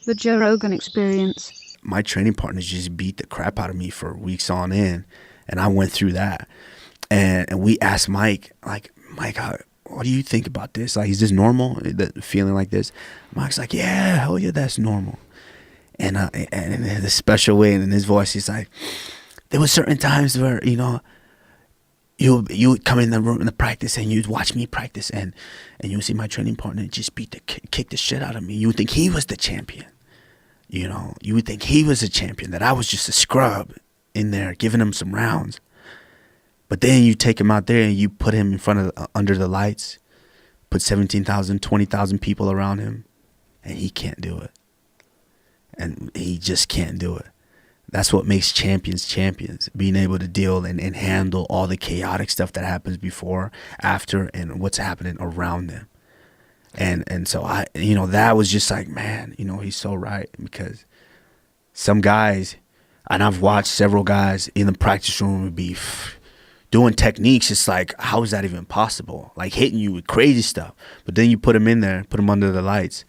The Joe Rogan Experience. My training partners just beat the crap out of me for weeks on end, and I went through that. And we asked Mike, like, Mike, what do you think about this? Like, is this normal, feeling like this? Mike's like, yeah, hell yeah, that's normal. And in a special way, and in his voice, he's like, there were certain times where, you would come in the room in the practice and you'd watch me practice, and you would see my training partner just kick the shit out of me. You would think he was the champion. You would think he was a champion, that I was just a scrub in there giving him some rounds. But then you take him out there and you put him in front of under the lights, put 17,000, 20,000 people around him, and he can't do it. And he just can't do it. That's what makes champions champions, being able to deal and handle all the chaotic stuff that happens before, after, and what's happening around them. And so that was just like, man, he's so right, because some guys, and I've watched several guys in the practice room would be doing techniques. It's like, how is that even possible? Like hitting you with crazy stuff. But then you put him in there, put him under the lights,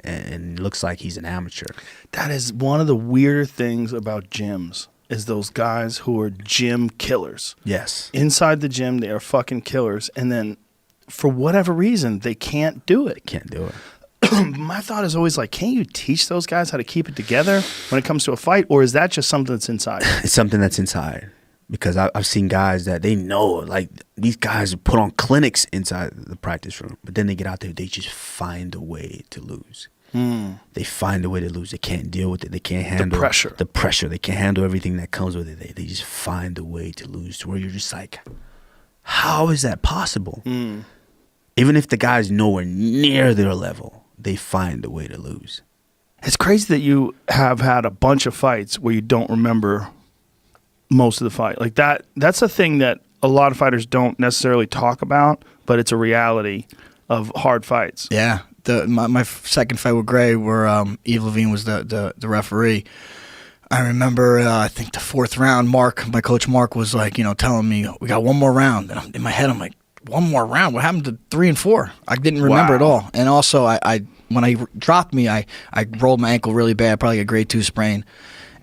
and it looks like he's an amateur. That is one of the weirder things about gyms, is those guys who are gym killers. Yes. Inside the gym, they are fucking killers. And then for whatever reason, they can't do it. They can't do it. My thought is always like, can't you teach those guys how to keep it together when it comes to a fight? Or is that just something that's inside? It's something that's inside. Because I've seen guys that they know, like, these guys put on clinics inside the practice room, but then they get out there, they just find a way to lose. They find a way to lose. They can't deal with it. They can't handle the pressure. They can't handle everything that comes with it. They just find a way to lose, to where you're just like, how is that possible? Even if the guy's nowhere near their level, they find a way to lose. It's crazy that you have had a bunch of fights where you don't remember most of the fight. Like that's a thing that a lot of fighters don't necessarily talk about, but it's a reality of hard fights. Yeah. My second fight with Gray, where Eve Levine was the referee, I remember I think the fourth round, my coach Mark was like, telling me, we got one more round. And in my head, I'm like, one more round? What happened to 3 and 4? I didn't remember at all. And also, I when I dropped me, I rolled my ankle really bad, probably a grade 2 sprain.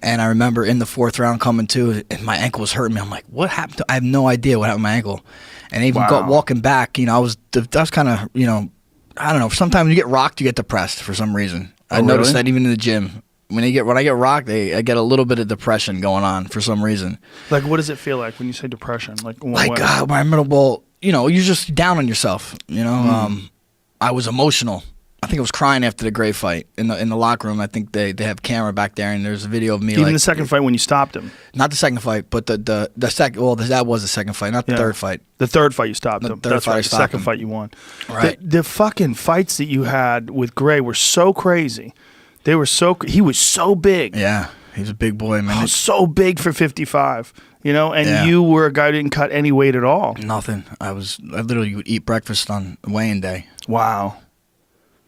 And I remember in the fourth round coming to, and my ankle was hurting me. I'm like, what happened to? I have no idea what happened to my ankle. And even walking back, I was kind of, I don't know. Sometimes when you get rocked, you get depressed for some reason. I noticed that even in the gym. When I get rocked, I get a little bit of depression going on for some reason. Like, what does it feel like when you say depression? Like you're just down on yourself. I was emotional. I think I was crying after the Gray fight in the locker room. I think they have camera back there, and there's a video of me. Even the second fight when you stopped him. Not the second fight, but the second. Well, that was the second fight, not the third fight. The third fight you stopped him. That's right. The second fight you won. Right. The fucking fights that you had with Gray were so crazy. He was so big. Yeah, he's a big boy, man. So big for 55. You were a guy who didn't cut any weight at all. Nothing. I literally would eat breakfast on weighing day. Wow.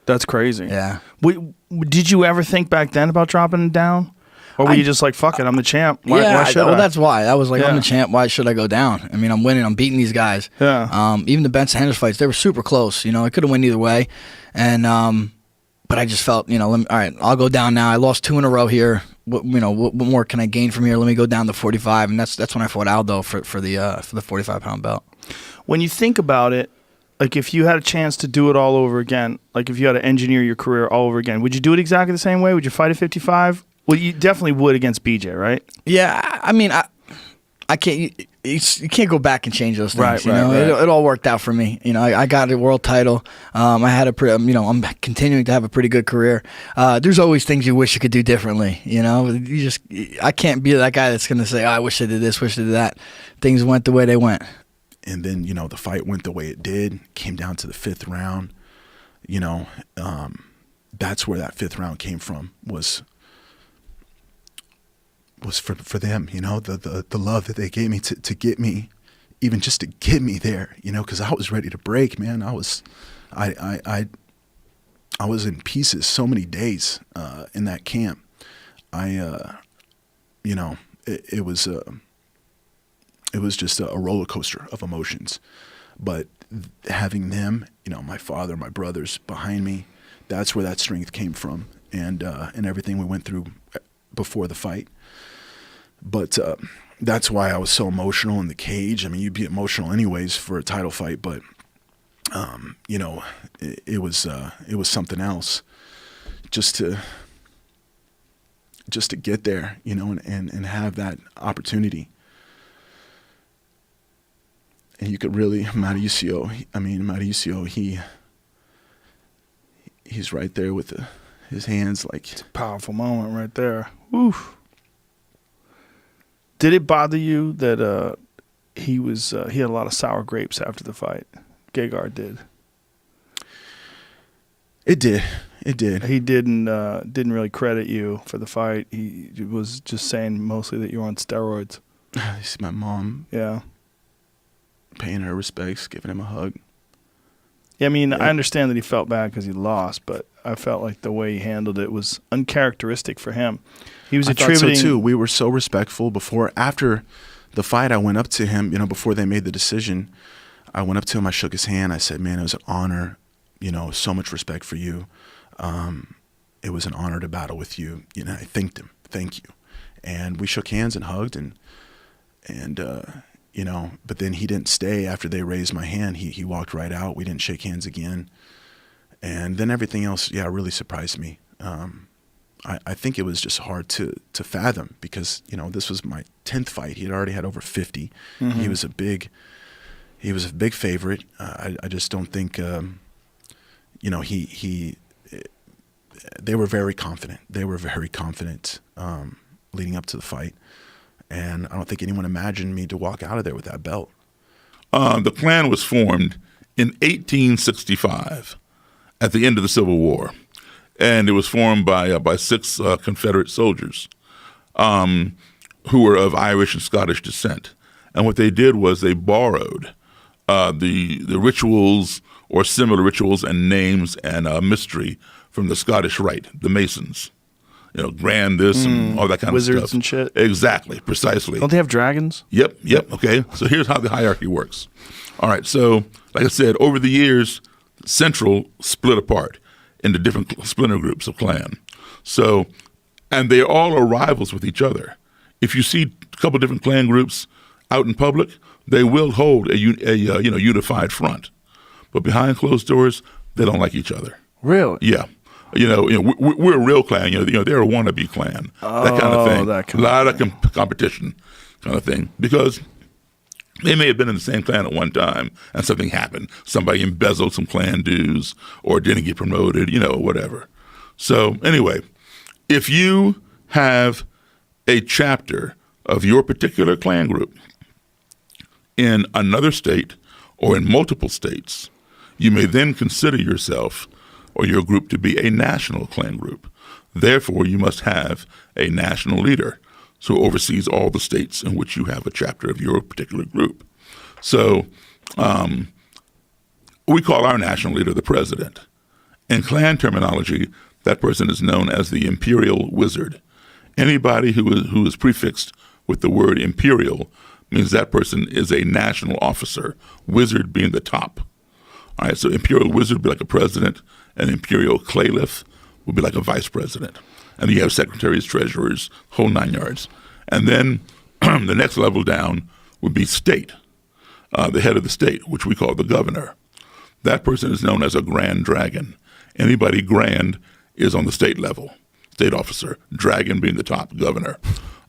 That's crazy. Yeah. Did you ever think back then about dropping down? Or were you just like, fuck it, I'm the champ. Why should I? Well, that's why. I was like, I'm the champ. Why should I go down? I mean, I'm winning. I'm beating these guys. Yeah. Even the Benson Henderson fights, they were super close. I could have won either way. And but I just felt, all right, I'll go down now. I lost 2 in a row here. What more can I gain from here? Let me go down to 45. And that's when I fought Aldo for the 45-pound belt. When you think about it, like, if you had a chance to do it all over again, like if you had to engineer your career all over again, would you do it exactly the same way? Would you fight at 55? Well, you definitely would against BJ, right? Yeah, I mean, I can't. You can't go back and change those things. Right. It all worked out for me. I got a world title. I had I'm continuing to have a pretty good career. There's always things you wish you could do differently. I can't be that guy that's going to say, I wish I did this, wish I did that. Things went the way they went. And then, the fight went the way it did, came down to the 5th round. That's where that 5th round came from, was for them, the love that they gave me to get me, even just to get me there, because I was ready to break, man. I was in pieces so many days in that camp. It was just a roller coaster of emotions. But having them, my father, my brothers behind me that's where that strength came from, and everything we went through before the fight. But that's why I was so emotional in the cage. I mean, you'd be emotional anyways for a title fight, but you know, it was something else just to get there, you know, and have that opportunity. And you could really, Mauricio, he's right there with his hands like. It's a powerful moment right there. Oof. Did it bother you that he had a lot of sour grapes after the fight? Gegard did. It did. He didn't really credit you for the fight. He was just saying mostly that you were on steroids. It's my mom. Yeah. Paying her respects, giving him a hug. Yeah, I mean, I understand that he felt bad because he lost, but I felt like the way he handled it was uncharacteristic for him. He was attributing. I thought so too. We were so respectful after the fight. I went up to him, you know, before they made the decision. I went up to him. I shook his hand. I said, "Man, it was an honor. You know, so much respect for you. It was an honor to battle with you." You know, I thanked him. Thank you. And we shook hands and hugged and you know, but then he didn't stay after they raised my hand. He walked right out. We didn't shake hands again. And then everything else, really surprised me. I think it was just hard to fathom because, you know, this was my 10th fight. He had already had over 50. Mm-hmm. He was a big favorite. I just don't think, you know, they were very confident. They were very confident leading up to the fight. And I don't think anyone imagined me to walk out of there with that belt. The Klan was formed in 1865 at the end of the Civil War. And it was formed by 6 Confederate soldiers who were of Irish and Scottish descent. And what they did was they borrowed the rituals or similar rituals and names and mystery from the Scottish Rite, the Masons. You know, grand this and all that kind of stuff. Wizards and shit. Exactly, precisely. Don't they have dragons? Yep. Okay, so here's how the hierarchy works. All right, so like I said, over the years, Central split apart into different splinter groups of Klan. So, and they all are rivals with each other. If you see a couple different Klan groups out in public, they will hold a unified front. But behind closed doors, they don't like each other. Really? Yeah. You know, we're a real Klan. You know, they're a wannabe Klan. That kind of thing. A lot of competition, kind of thing. Because they may have been in the same Klan at one time, and something happened. Somebody embezzled some Klan dues, or didn't get promoted. You know, whatever. So anyway, if you have a chapter of your particular Klan group in another state or in multiple states, you may then consider yourself or your group to be a national Klan group. Therefore, you must have a national leader who oversees all the states in which you have a chapter of your particular group. So we call our national leader the president. In Klan terminology, that person is known as the imperial wizard. Anybody who is prefixed with the word imperial means that person is a national officer, wizard being the top. All right, so imperial wizard would be like a president, and imperial caliph would be like a vice president. And you have secretaries, treasurers, whole 9 yards. And then the next level down would be state, the head of the state, which we call the governor. That person is known as a grand dragon. Anybody grand is on the state level, state officer, dragon being the top, governor.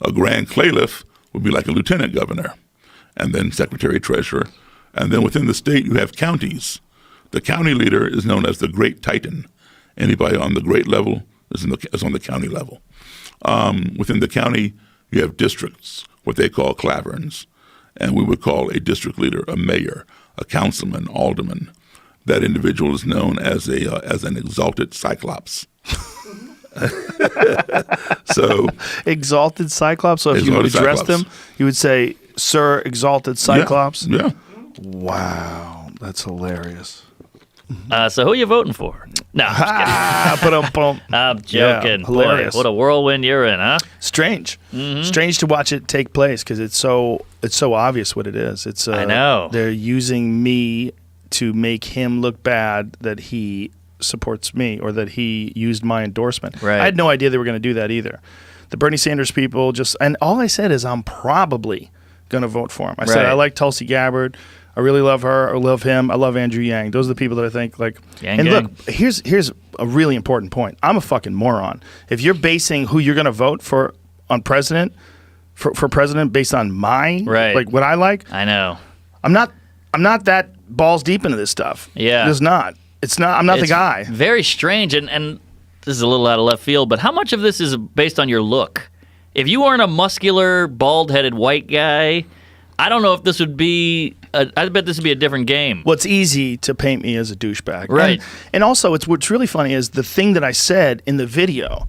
A grand caliph would be like a lieutenant governor, and then secretary, treasurer. And then within the state, you have counties. The county leader is known as the Great Titan. Anybody on the great level is on the county level. Within the county, you have districts, what they call claverns, and we would call a district leader a mayor, a councilman, alderman. That individual is known as an exalted cyclops. So exalted cyclops. So if you address them, you would say, "Sir, exalted cyclops." Yeah. Wow, that's hilarious. So who are you voting for? No, I'm just kidding. I'm joking. Yeah, hilarious. Boy, what a whirlwind you're in, huh? Strange. Strange to watch it take place because it's so obvious what it is. It's I know. They're using me to make him look bad that he supports me or that he used my endorsement. Right. I had no idea they were going to do that either. The Bernie Sanders people and all I said is I'm probably going to vote for him. I said I like Tulsi Gabbard. I really love her. I love him. I love Andrew Yang. Those are the people that I think like. Yang and gang. look, here's a really important point. I'm a fucking moron. If you're basing who you're going to vote for on president for president based on my like what I like, I know. I'm not that balls deep into this stuff. Yeah. It's not. I'm not the guy. Very strange, and this is a little out of left field, but how much of this is based on your look? If you weren't a muscular, bald-headed white guy, I don't know if this would be. I bet this would be a different game. Well, it's easy to paint me as a douchebag, right? And also, what's really funny is the thing that I said in the video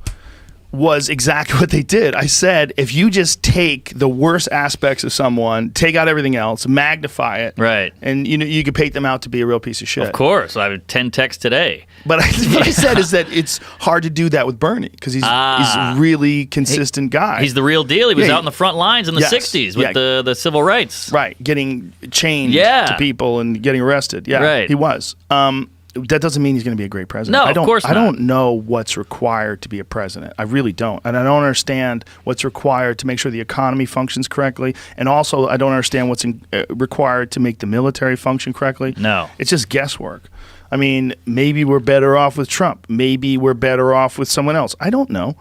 was exactly what they did. I said, if you just take the worst aspects of someone, take out everything else, magnify it, right, and you could paint them out to be a real piece of shit. Of course, I have 10 texts today. But what I said is that it's hard to do that with Bernie because he's a really consistent guy. He's the real deal. He was out in the front lines in the 60s with the civil rights. Right, getting chained to people and getting arrested. Yeah, right. He was. That doesn't mean he's going to be a great president. No, of course not. I don't know what's required to be a president. I really don't. And I don't understand what's required to make sure the economy functions correctly. And also, I don't understand what's required to make the military function correctly. No. It's just guesswork. I mean, maybe we're better off with Trump. Maybe we're better off with someone else. I don't know.